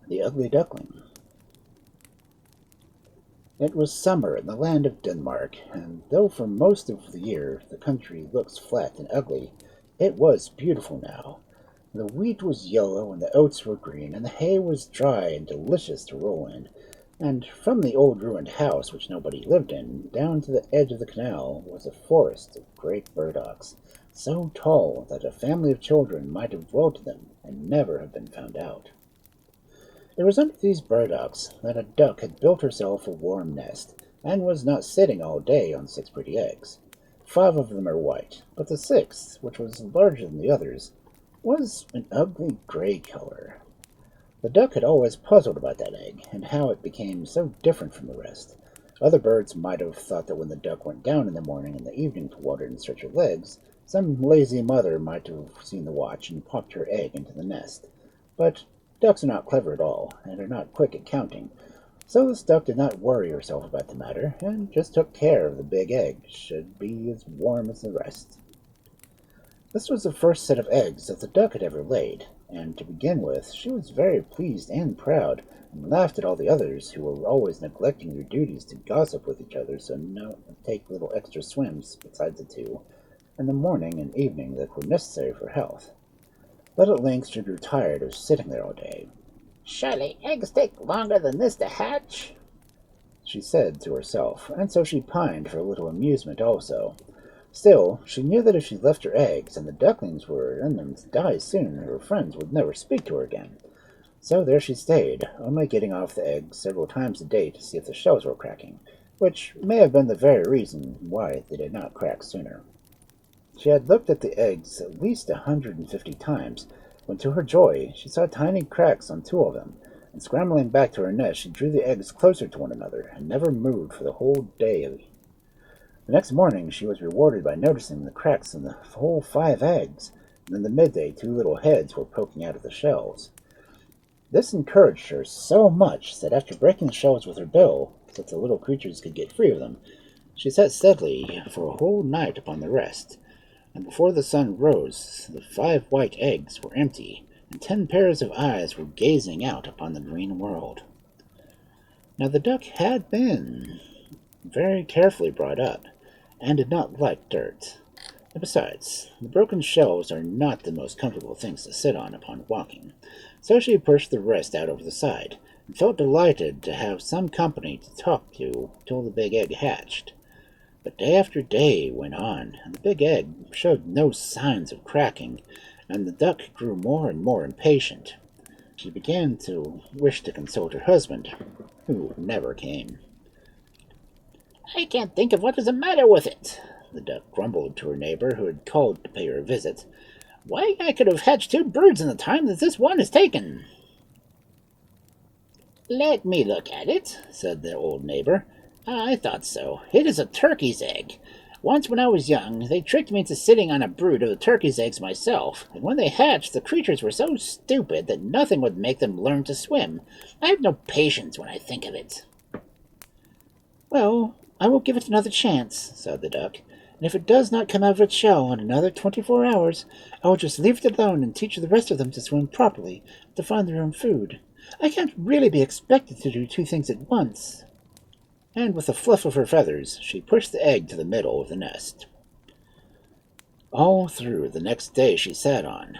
The Ugly Duckling. It was summer in the land of Denmark, and though for most of the year the country looks flat and ugly, it was beautiful now. The wheat was yellow and the oats were green, and the hay was dry and delicious to roll in. And from the old ruined house, which nobody lived in, down to the edge of the canal was a forest of great burdocks, so tall that a family of children might have dwelt in them and never have been found out. It was under these burdocks that a duck had built herself a warm nest, and was not sitting all day on six pretty eggs. Five of them are white, but the sixth, which was larger than the others, was an ugly gray color. The duck had always puzzled about that egg, and how it became so different from the rest. Other birds might have thought that when the duck went down in the morning and the evening to water in search of eggs, some lazy mother might have seen the watch and popped her egg into the nest. But ducks are not clever at all, and are not quick at counting, so this duck did not worry herself about the matter, and just took care of the big egg should be as warm as the rest. This was the first set of eggs that the duck had ever laid, and to begin with she was very pleased and proud, and laughed at all the others who were always neglecting their duties to gossip with each other so no take little extra swims besides the two in the morning and evening that were necessary for health. But at length she grew tired of sitting there all day. "Surely eggs take longer than this to hatch," she said to herself, and so she pined for a little amusement also. Still, she knew that if she left her eggs, and the ducklings were in them to die soon, her friends would never speak to her again. So there she stayed, only getting off the eggs several times a day to see if the shells were cracking, which may have been the very reason why they did not crack sooner. She had looked at the eggs at least 150 times, when to her joy she saw tiny cracks on two of them, and scrambling back to her nest she drew the eggs closer to one another, and never moved for the whole day. The next morning she was rewarded by noticing the cracks in the whole five eggs, and in the midday two little heads were poking out of the shells. This encouraged her so much that after breaking the shells with her bill, so that the little creatures could get free of them, she sat steadily for a whole night upon the rest, and before the sun rose the five white eggs were empty, and 10 pairs of eyes were gazing out upon the green world. Now the duck had been very carefully brought up, and did not like dirt. And besides, the broken shells are not the most comfortable things to sit on upon walking, so she pushed the rest out over the side, and felt delighted to have some company to talk to till the big egg hatched. But day after day went on, and the big egg showed no signs of cracking, and the duck grew more and more impatient. She began to wish to consult her husband, who never came. "I can't think of what is the matter with it," the duck grumbled to her neighbor, who had called to pay her a visit. "Why, I could have hatched 2 birds in the time that this one has taken." "Let me look at it," said the old neighbor. "I thought so. It is a turkey's egg. Once when I was young, they tricked me into sitting on a brood of the turkey's eggs myself, and when they hatched, the creatures were so stupid that nothing would make them learn to swim. I have no patience when I think of it." "Well, I will give it another chance," said the duck, "and if it does not come out of its shell in another 24 hours, I will just leave it alone and teach the rest of them to swim properly, to find their own food. I can't really be expected to do 2 things at once." And with a fluff of her feathers, she pushed the egg to the middle of the nest. All through the next day she sat on,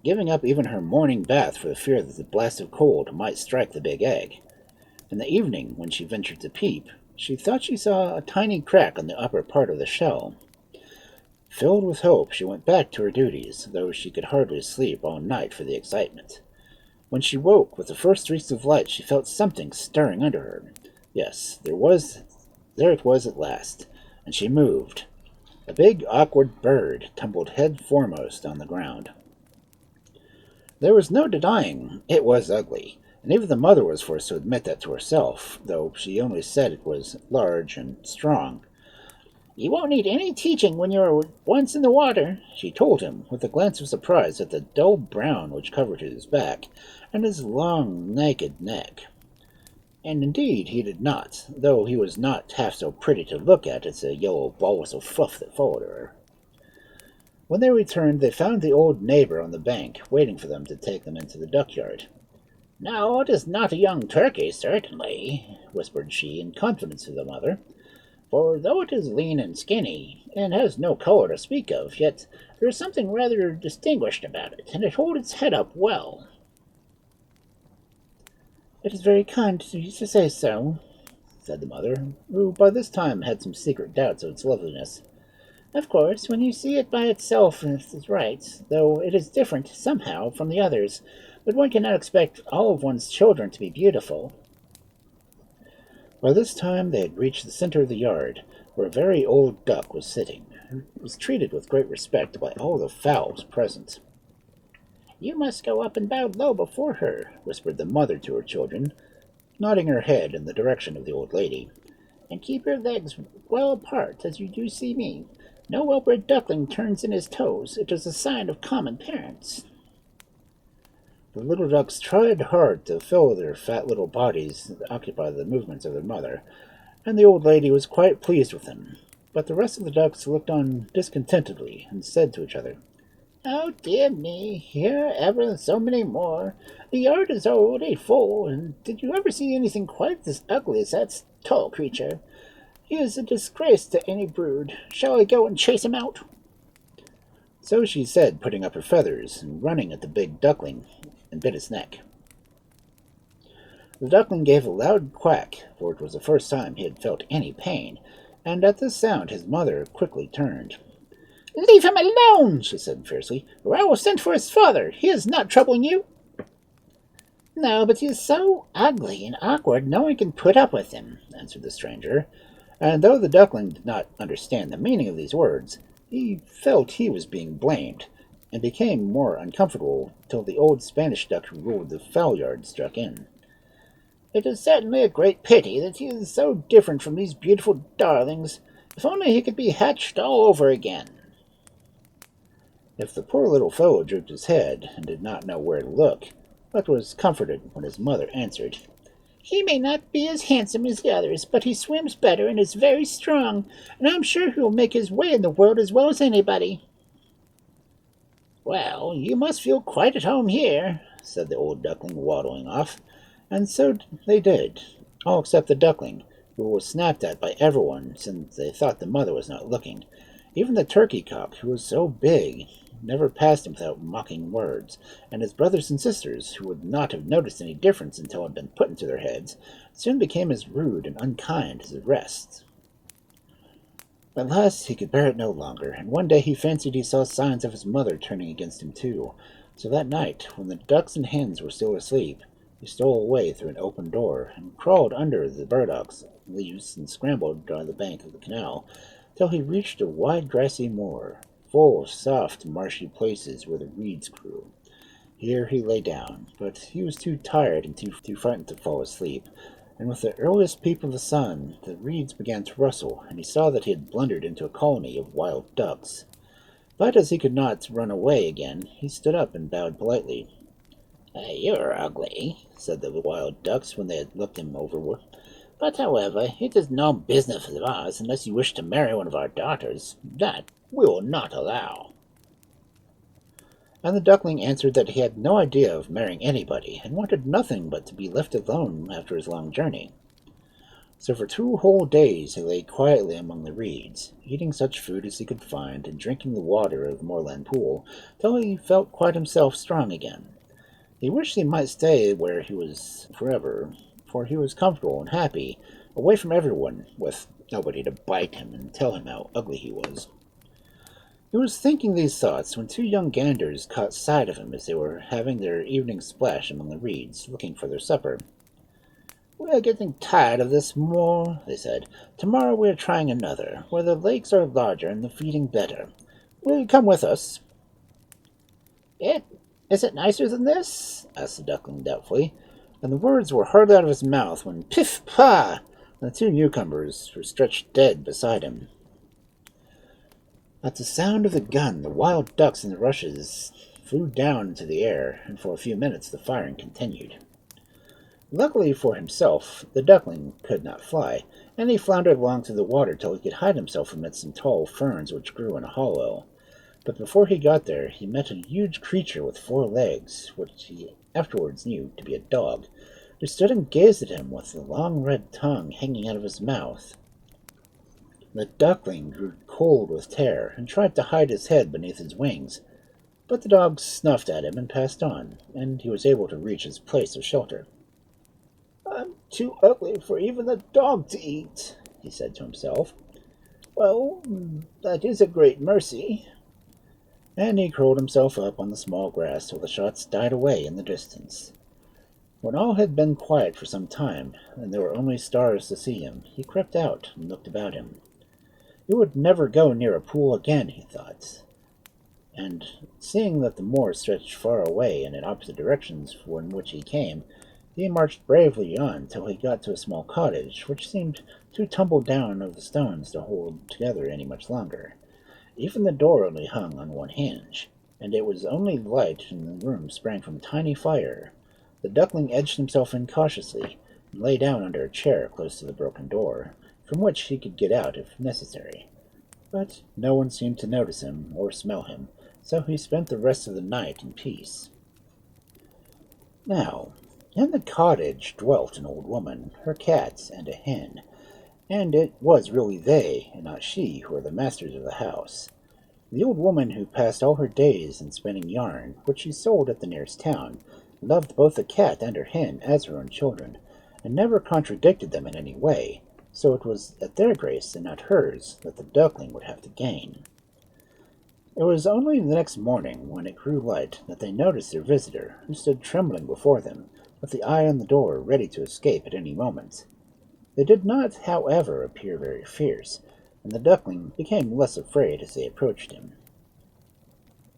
giving up even her morning bath for the fear that the blast of cold might strike the big egg. In the evening, when she ventured to peep, she thought she saw a tiny crack on the upper part of the shell. Filled with hope, she went back to her duties, though she could hardly sleep all night for the excitement. When she woke with the first streaks of light, she felt something stirring under her. Yes, there it was at last, and she moved. A big, awkward bird tumbled head foremost on the ground. There was no denying it was ugly, and even the mother was forced to admit that to herself, though she only said it was large and strong. "You won't need any teaching when you are once in the water," she told him, with a glance of surprise at the dull brown which covered his back, and his long, naked neck. And indeed he did not, though he was not half so pretty to look at as the yellow balls of fluff that followed her. When they returned, they found the old neighbor on the bank, waiting for them to take them into the duckyard. "No, it is not a young turkey, certainly," whispered she in confidence to the mother, "for though it is lean and skinny, and has no color to speak of, yet there is something rather distinguished about it, and it holds its head up well." "It is very kind of you to say so," said the mother, who by this time had some secret doubts of its loveliness. "Of course, when you see it by itself it is right, though it is different, somehow, from the others. But one cannot expect all of one's children to be beautiful." By this time they had reached the center of the yard, where a very old duck was sitting, who was treated with great respect by all the fowls present. "You must go up and bow low before her," whispered the mother to her children, nodding her head in the direction of the old lady. "And keep your legs well apart, as you do see me. No well-bred duckling turns in his toes. It is a sign of common parents." The little ducks tried hard to fill their fat little bodies and occupy the movements of their mother, and the old lady was quite pleased with them. But the rest of the ducks looked on discontentedly and said to each other, "Oh, dear me, here are ever so many more. The yard is already full, and did you ever see anything quite as ugly as that tall creature? He is a disgrace to any brood. Shall I go and chase him out?" So she said, putting up her feathers and running at the big duckling, and bit its neck. The duckling gave a loud quack, for it was the first time he had felt any pain, and at this sound his mother quickly turned. "Leave him alone," she said fiercely, "or I will send for his father. He is not troubling you." "No, but he is so ugly and awkward no one can put up with him," answered the stranger, and though the duckling did not understand the meaning of these words, he felt he was being blamed, and became more uncomfortable till the old Spanish duck who ruled the fowl yard struck in. "It is certainly a great pity that he is so different from these beautiful darlings. If only he could be hatched all over again." If the poor little fellow drooped his head and did not know where to look, but was comforted when his mother answered, "He may not be as handsome as the others, but he swims better and is very strong, and I am sure he will make his way in the world as well as anybody." "Well, you must feel quite at home here," said the old duckling, waddling off, and so they did, all except the duckling, who was snapped at by everyone since they thought the mother was not looking. Even the turkey cock, who was so big, never passed him without mocking words, and his brothers and sisters, who would not have noticed any difference until it had been put into their heads, soon became as rude and unkind as the rest. At last he could bear it no longer, and one day he fancied he saw signs of his mother turning against him too. So that night, when the ducks and hens were still asleep, he stole away through an open door, and crawled under the burdocks leaves, and scrambled down the bank of the canal, till he reached a wide grassy moor, full of soft, marshy places where the reeds grew. Here he lay down, but he was too tired and too frightened to fall asleep, and with the earliest peep of the sun the reeds began to rustle, and he saw that he had blundered into a colony of wild ducks. But as he could not run away again, he stood up and bowed politely. "You're ugly," said the wild ducks when they had looked him over. "But, however, it is no business of ours unless you wish to marry one of our daughters. That we will not allow." And the duckling answered that he had no idea of marrying anybody, and wanted nothing but to be left alone after his long journey. So for 2 whole days he lay quietly among the reeds, eating such food as he could find, and drinking the water of the moorland pool, till he felt quite himself strong again. He wished he might stay where he was forever, for he was comfortable and happy, away from everyone, with nobody to bite him and tell him how ugly he was. He was thinking these thoughts when 2 young ganders caught sight of him as they were having their evening splash among the reeds, looking for their supper. "We are getting tired of this moor," they said. "Tomorrow we are trying another, where the lakes are larger and the feeding better. Will you come with us?" Is it nicer than this?" asked the duckling doubtfully, and the words were hardly out of his mouth when piff-pah! The 2 newcomers were stretched dead beside him. At the sound of the gun, the wild ducks in the rushes flew down into the air, and for a few minutes the firing continued. Luckily for himself, the duckling could not fly, and he floundered along through the water till he could hide himself amidst some tall ferns which grew in a hollow. But before he got there, he met a huge creature with 4 legs, which he afterwards knew to be a dog, who stood and gazed at him with a long red tongue hanging out of his mouth. The duckling grew cold with terror and tried to hide his head beneath his wings, but the dog snuffed at him and passed on, and he was able to reach his place of shelter. "I'm too ugly for even the dog to eat," he said to himself. "Well, that is a great mercy." And he curled himself up on the small grass till the shots died away in the distance. When all had been quiet for some time, and there were only stars to see him, he crept out and looked about him. He would never go near a pool again, he thought, and seeing that the moor stretched far away and in opposite directions from which he came, he marched bravely on till he got to a small cottage, which seemed too tumbled down of the stones to hold together any much longer. Even the door only hung on one hinge, and it was only light in the room sprang from a tiny fire. The duckling edged himself in cautiously, and lay down under a chair close to the broken door, from which he could get out if necessary. But no one seemed to notice him or smell him, so he spent the rest of the night in peace. Now, in the cottage dwelt an old woman, her cats, and a hen, and it was really they, and not she, who were the masters of the house. The old woman, who passed all her days in spinning yarn, which she sold at the nearest town, loved both the cat and her hen as her own children, and never contradicted them in any way, so it was at their grace and not hers that the duckling would have to gain. It was only the next morning, when it grew light, that they noticed their visitor, who stood trembling before them, with the eye on the door, ready to escape at any moment. They did not, however, appear very fierce, and the duckling became less afraid as they approached him.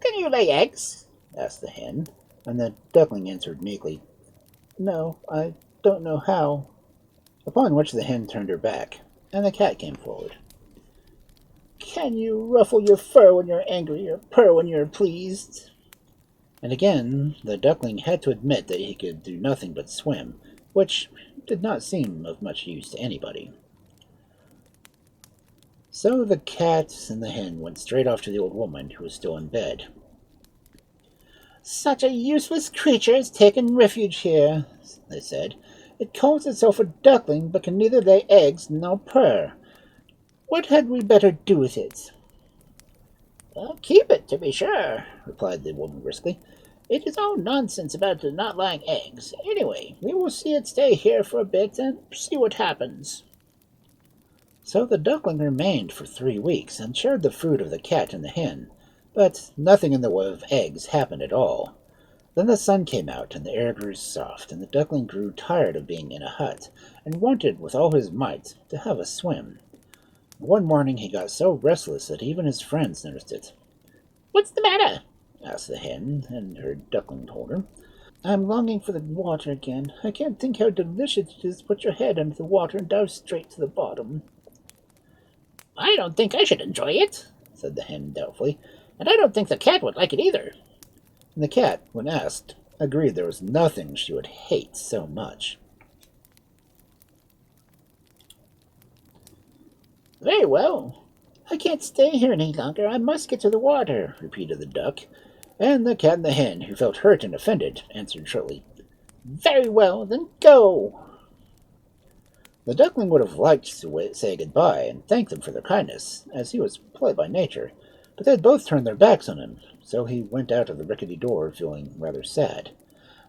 "Can you lay eggs?" asked the hen, and the duckling answered meekly, "No, I don't know how." Upon which the hen turned her back, and the cat came forward. "Can you ruffle your fur when you're angry, or purr when you're pleased?" And again the duckling had to admit that he could do nothing but swim, which did not seem of much use to anybody. So the cat and the hen went straight off to the old woman, who was still in bed. "Such a useless creature has taken refuge here," they said. "It calls itself a duckling, but can neither lay eggs nor purr. What had we better do with it?" "Well, keep it, to be sure," replied the woman briskly. "It is all nonsense about it not laying eggs. Anyway, we will see it stay here for a bit and see what happens." So the duckling remained for 3 weeks, and shared the food of the cat and the hen, but nothing in the way of eggs happened at all. Then the sun came out, and the air grew soft, and the duckling grew tired of being in a hut, and wanted with all his might to have a swim. One morning he got so restless that even his friends noticed it. "What's the matter?" asked the hen, and her duckling told her. "I'm longing for the water again. I can't think how delicious it is to put your head under the water and dive straight to the bottom." "I don't think I should enjoy it," said the hen doubtfully, "and I don't think the cat would like it either." And the cat, when asked, agreed there was nothing she would hate so much. "Very well. I can't stay here any longer. I must get to the water," repeated the duck. And the cat and the hen, who felt hurt and offended, answered shortly, "Very well, then go." The duckling would have liked to say goodbye and thank them for their kindness, as he was polite by nature, but they had both turned their backs on him, so he went out of the rickety door feeling rather sad.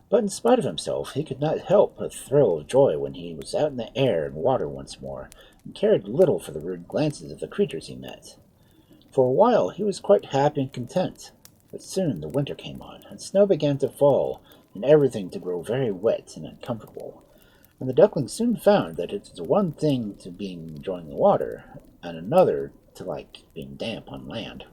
But in spite of himself, he could not help a thrill of joy when he was out in the air and water once more, and cared little for the rude glances of the creatures he met. For a while he was quite happy and content, but soon the winter came on, and snow began to fall, and everything to grow very wet and uncomfortable. And the duckling soon found that it was one thing to be enjoying the water, and another to like being damp on land.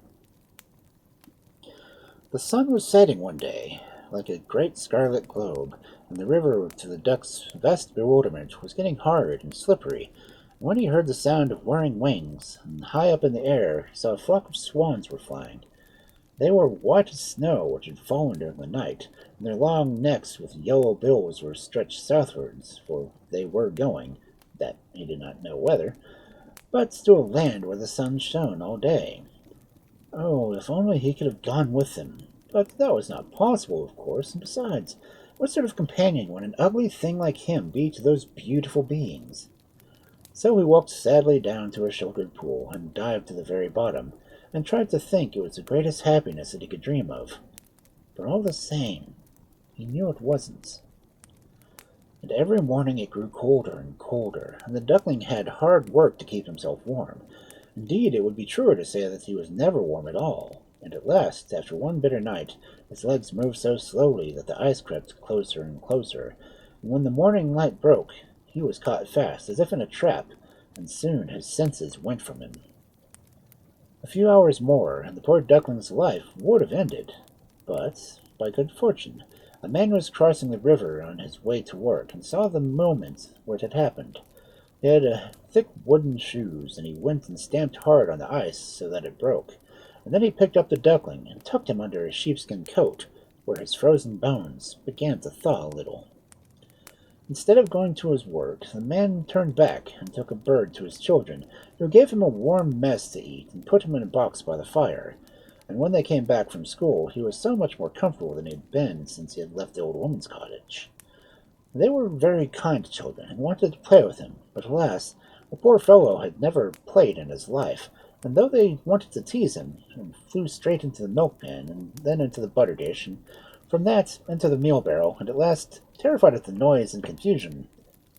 The sun was setting one day, like a great scarlet globe, and the river, to the duck's vast bewilderment, was getting hard and slippery. And when he heard the sound of whirring wings, and high up in the air he saw a flock of swans were flying. They were white as snow, which had fallen during the night, and their long necks with yellow bills were stretched southwards, for they were going, that he did not know whether, but to a land where the sun shone all day. Oh, if only he could have gone with them. But that was not possible, of course, and besides, what sort of companion would an ugly thing like him be to those beautiful beings? So he walked sadly down to a sheltered pool, and dived to the very bottom, and tried to think it was the greatest happiness that he could dream of. But all the same, he knew it wasn't. And every morning it grew colder and colder, and the duckling had hard work to keep himself warm. Indeed, it would be truer to say that he was never warm at all. And at last, after one bitter night, his legs moved so slowly that the ice crept closer and closer, and when the morning light broke, he was caught fast, as if in a trap, and soon his senses went from him. A few hours more, and the poor duckling's life would have ended. But, by good fortune, a man was crossing the river on his way to work, and saw the moment where it had happened. He had thick wooden shoes, and he went and stamped hard on the ice so that it broke. And then he picked up the duckling and tucked him under his sheepskin coat, where his frozen bones began to thaw a little. Instead of going to his work, the man turned back and took a bird to his children, who gave him a warm mess to eat and put him in a box by the fire. And when they came back from school, he was so much more comfortable than he had been since he had left the old woman's cottage. They were very kind children, and wanted to play with him, but alas, the poor fellow had never played in his life, and though they wanted to tease him, and flew straight into the milk pan, and then into the butter dish, and from that into the meal barrel, and at last, terrified at the noise and confusion,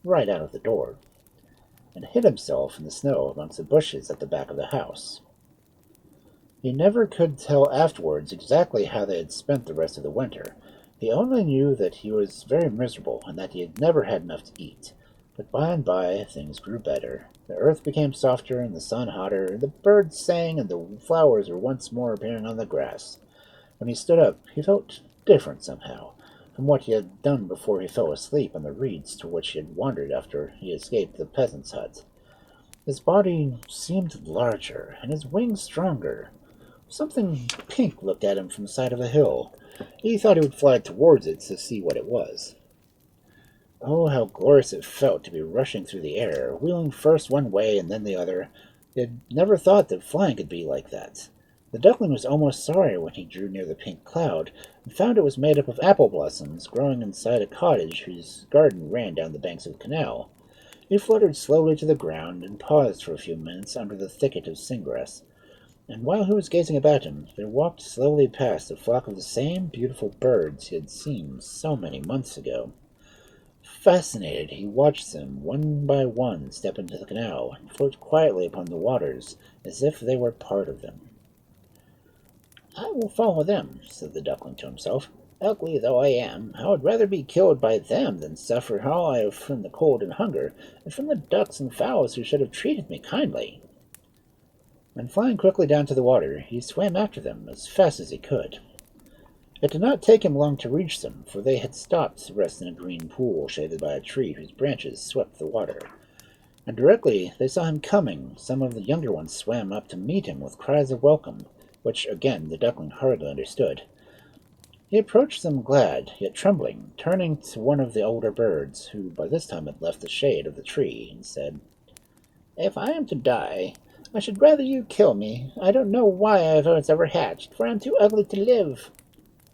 right out of the door, and hid himself in the snow amongst the bushes at the back of the house. He never could tell afterwards exactly how they had spent the rest of the winter. He only knew that he was very miserable, and that he had never had enough to eat. But by and by things grew better. The earth became softer, and the sun hotter, and the birds sang, and the flowers were once more appearing on the grass. When he stood up, he felt different somehow from what he had done before he fell asleep on the reeds to which he had wandered after he escaped the peasant's hut. His body seemed larger, and his wings stronger. Something pink looked at him from the side of a hill. He thought he would fly towards it to see what it was. Oh, how glorious it felt to be rushing through the air, wheeling first one way and then the other. He had never thought that flying could be like that. The duckling was almost sorry when he drew near the pink cloud, and found it was made up of apple blossoms growing inside a cottage whose garden ran down the banks of the canal. He fluttered slowly to the ground, and paused for a few minutes under the thicket of singgrass. And while he was gazing about him, there walked slowly past a flock of the same beautiful birds he had seen so many months ago. Fascinated, he watched them one by one step into the canal and float quietly upon the waters as if they were part of them. "I will follow them," said the duckling to himself. "Ugly though I am, I would rather be killed by them than suffer all I have from the cold and hunger, and from the ducks and fowls who should have treated me kindly." And flying quickly down to the water, he swam after them as fast as he could. It did not take him long to reach them, for they had stopped to rest in a green pool shaded by a tree whose branches swept the water. And directly they saw him coming, some of the younger ones swam up to meet him with cries of welcome, which again the duckling hardly understood. He approached them glad, yet trembling, turning to one of the older birds, who by this time had left the shade of the tree, and said, "If I am to die, I should rather you kill me. I don't know why I was ever hatched, for I am too ugly to live."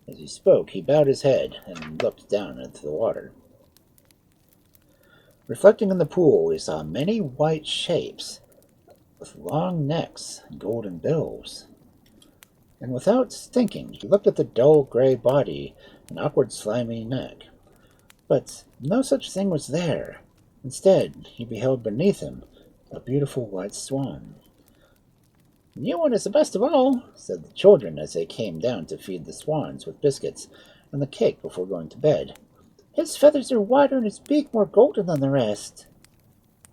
As he spoke, he bowed his head and looked down into the water. Reflecting in the pool, he saw many white shapes, with long necks and golden bills. And without thinking, he looked at the dull gray body and awkward slimy neck. But no such thing was there. Instead, he beheld beneath him a beautiful white swan. "The new one is the best of all," said the children as they came down to feed the swans with biscuits and the cake before going to bed. "His feathers are whiter and his beak more golden than the rest."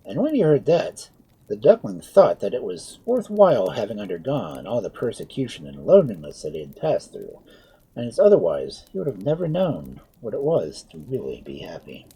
And when he heard that, the duckling thought that it was worth while having undergone all the persecution and loneliness that he had passed through, and as otherwise he would have never known what it was to really be happy.